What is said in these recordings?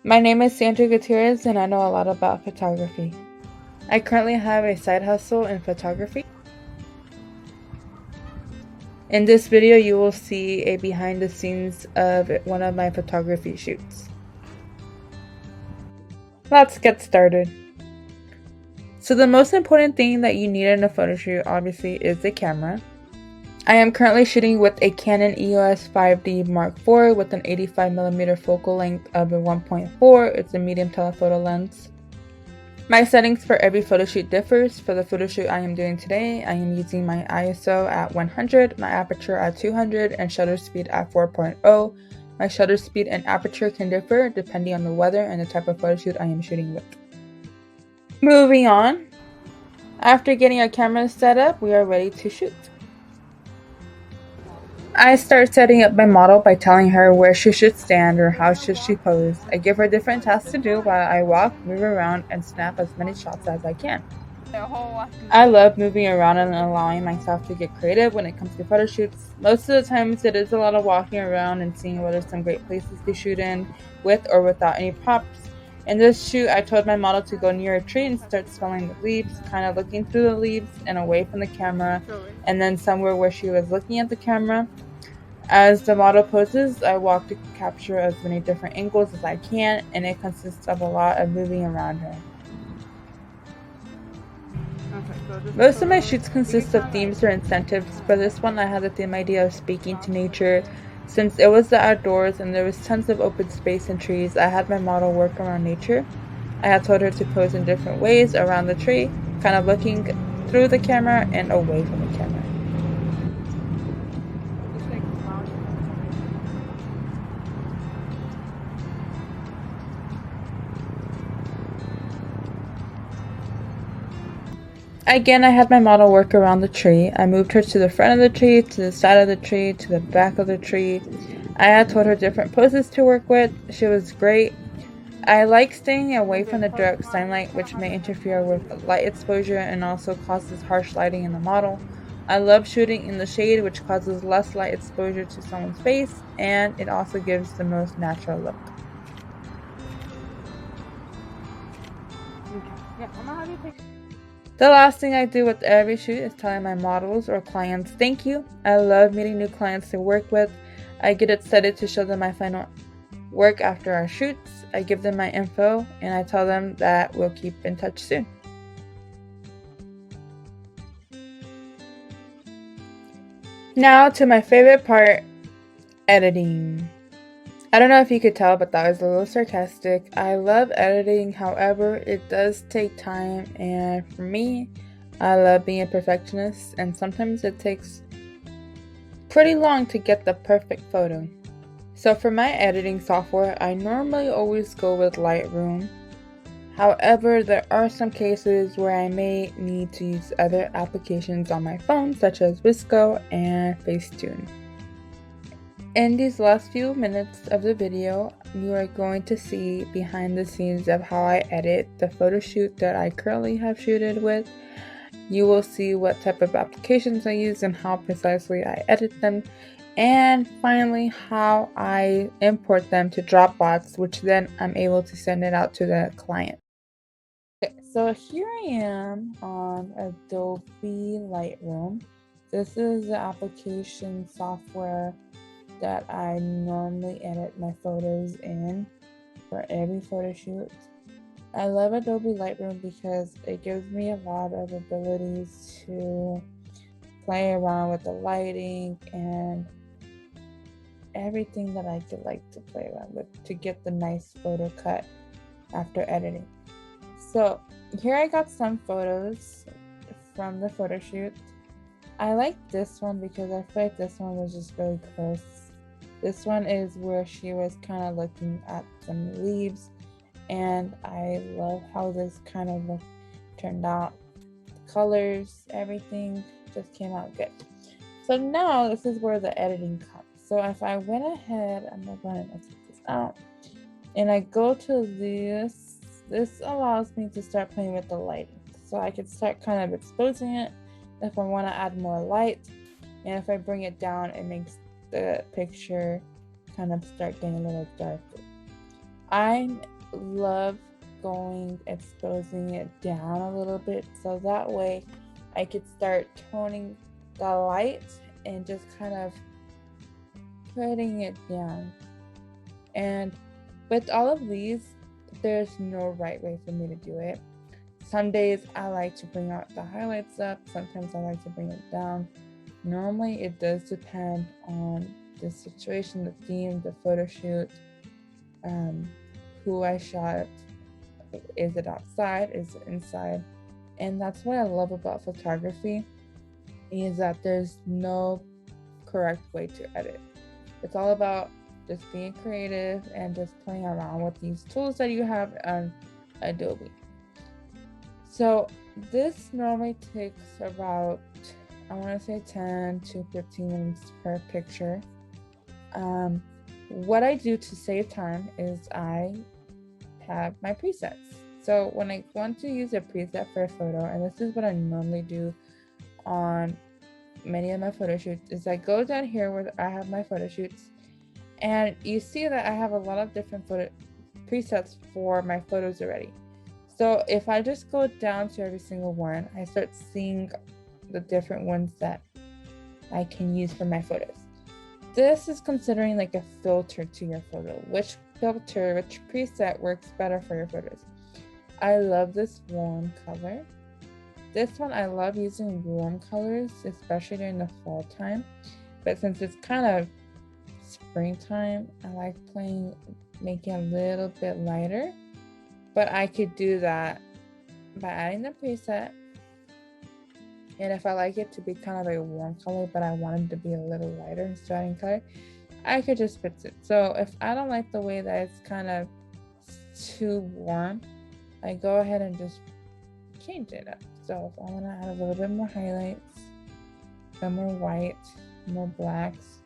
My name is Sandra Gutierrez and I know a lot about photography. I currently have a side hustle in photography. In this video, you will see a behind the scenes of one of my photography shoots. Let's get started. So the most important thing that you need in a photo shoot obviously is the camera. I am currently shooting with a Canon EOS 5D Mark IV with an 85mm focal length of a 1.4. It's a medium telephoto lens. My settings for every photo shoot differs. For the photo shoot I am doing today, I am using my ISO at 100, my aperture at 200, and shutter speed at 4.0. My shutter speed and aperture can differ depending on the weather and the type of photo shoot I am shooting with. Moving on. After getting our camera set up, we are ready to shoot. I start setting up my model by telling her where she should stand or how should she pose. I give her different tasks to do while I walk, move around, and snap as many shots as I can. I love moving around and allowing myself to get creative when it comes to photo shoots. Most of the times it is a lot of walking around and seeing what are some great places to shoot in with or without any props. In this shoot, I told my model to go near a tree and start smelling the leaves, kind of looking through the leaves and away from the camera, and then somewhere where she was looking at the camera. As the model poses, I walk to capture as many different angles as I can, and it consists of a lot of moving around her. Most of my shoots consist of themes or incentives. For this one, I had the theme idea of speaking to nature. Since it was the outdoors and there was tons of open space and trees, I had my model work around nature. I had told her to pose in different ways around the tree, kind of looking through the camera and away from the camera. Again, I had my model work around the tree. I moved her to the front of the tree, to the side of the tree, to the back of the tree. I had told her different poses to work with. She was great. I like staying away from the direct sunlight, which may interfere with light exposure and also causes harsh lighting in the model. I love shooting in the shade, which causes less light exposure to someone's face, and it also gives the most natural look. The last thing I do with every shoot is telling my models or clients thank you. I love meeting new clients to work with. I get excited to show them my final work after our shoots. I give them my info and I tell them that we'll keep in touch soon. Now to my favorite part, editing. I don't know if you could tell, but that was a little sarcastic. I love editing, however, it does take time, and for me, I love being a perfectionist, and sometimes it takes pretty long to get the perfect photo. So for my editing software, I normally always go with Lightroom. However, there are some cases where I may need to use other applications on my phone, such as Visco and Facetune. In these last few minutes of the video, you are going to see behind the scenes of how I edit the photo shoot that I currently have shooted with. You will see what type of applications I use and how precisely I edit them. And finally, how I import them to Dropbox, which then I'm able to send it out to the client. Okay, so here I am on Adobe Lightroom. This is the application software that I normally edit my photos in for every photo shoot. I love Adobe Lightroom because it gives me a lot of abilities to play around with the lighting and everything that I could like to play around with to get the nice photo cut after editing. So here I got some photos from the photo shoot. I like this one because I feel like this one was just really close. This one is where she was kind of looking at some leaves, and I love how this kind of look turned out. The colors, everything just came out good. So now this is where the editing comes. So if I went ahead, I'm gonna go ahead and take this out, and I go to this allows me to start playing with the lighting. So I can start kind of exposing it if I want to add more light, and if I bring it down, it makes the picture kind of start getting a little darker. I'm love going exposing it down a little bit so that way I could start toning the light and just kind of putting it down. And with all of these, there's no right way for me to do it. Some days I like to bring out the highlights up, sometimes I like to bring it down. Normally, it does depend on the situation, the theme, the photo shoot, um, who I shot. Is it outside? Is it inside? And that's what I love about photography is that there's no correct way to edit. It's all about just being creative and just playing around with these tools that you have on Adobe. So this normally takes about, I want to say 10 to 15 minutes per picture. What I do to save time is I have my presets. So when I want to use a preset for a photo, and this is what I normally do on many of my photo shoots, is I go down here where I have my photo shoots, and you see that I have a lot of different photo presets for my photos already. So if I just go down to every single one, I start seeing the different ones that I can use for my photos. This is considering like a filter to your photo. Which filter, which preset works better for your photos? I love this warm color. This one, I love using warm colors, especially during the fall time. But since it's kind of springtime, I like making a little bit lighter. But I could do that by adding the preset. And if I like it to be kind of a warm color, but I want it to be a little lighter instead of adding color, I could just fix it. So if I don't like the way that it's kind of too warm, I go ahead and just change it up. So if I want to add a little bit more highlights, some more white, more blacks,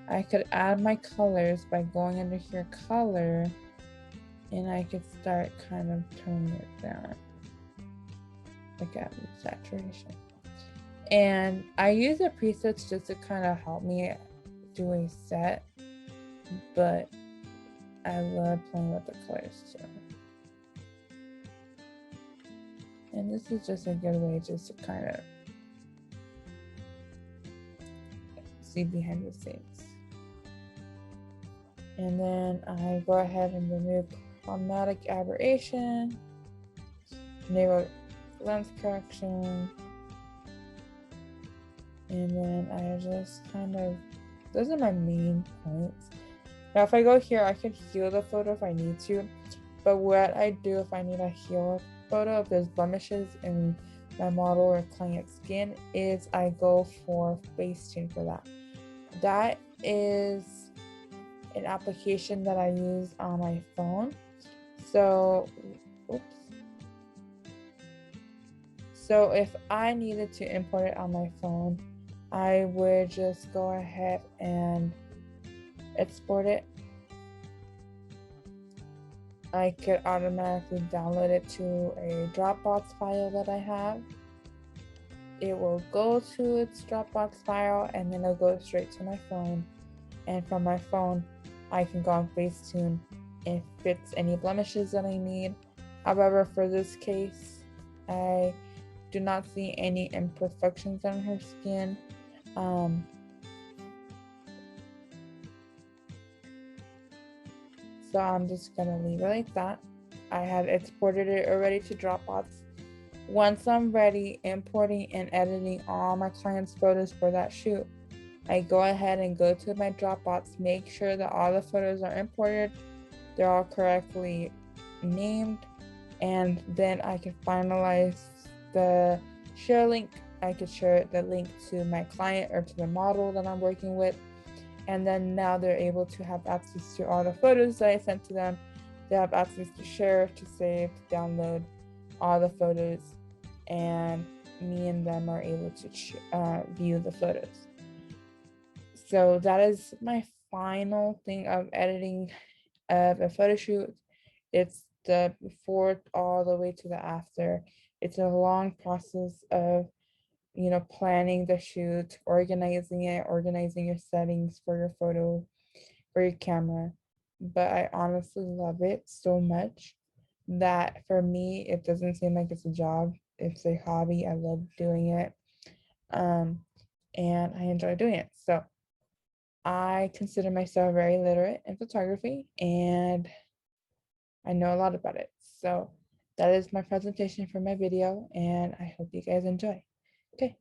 I could add my colors by going under here, color, and I could start kind of toning it down. Look at saturation. And I use the presets just to kind of help me do a set, but I love playing with the colors too. And this is just a good way just to kind of see behind the scenes. And then I go ahead and remove chromatic aberration, enable lens correction, and then I just kind of, those are my main points. Now if I go here, I can heal the photo if I need to, but what I do if I need a heal photo, if there's blemishes in my model or client's skin, is I go for Facetune for that. That is an application that I use on my phone. So, oops. So if I needed to import it on my phone, I would just go ahead and export it. I could automatically download it to a Dropbox file that I have. It will go to its Dropbox file and then it'll go straight to my phone. And from my phone, I can go on Facetune and fix any blemishes that I need. However, for this case, I do not see any imperfections on her skin. So I'm just gonna leave it like that. I have exported it already to Dropbox. Once I'm ready importing and editing all my clients' photos for that shoot, I go ahead and go to my Dropbox, make sure that all the photos are imported, they're all correctly named, and then I can finalize the share link. I could share the link to my client or to the model that I'm working with, and then now they're able to have access to all the photos that I sent to them. They have access to share, to save, to download all the photos, and me and them are able to view the photos. So that is my final thing of editing of a photo shoot. It's the before all the way to the after. It's a long process of planning the shoot, organizing it, organizing your settings for your photo, for your camera. but I honestly love it so much that for me, it doesn't seem like it's a job. It's a hobby. I love doing it. Um, and I enjoy doing it. So I consider myself very literate in photography and I know a lot about it. So that is my presentation for my video and I hope you guys enjoy. Okay,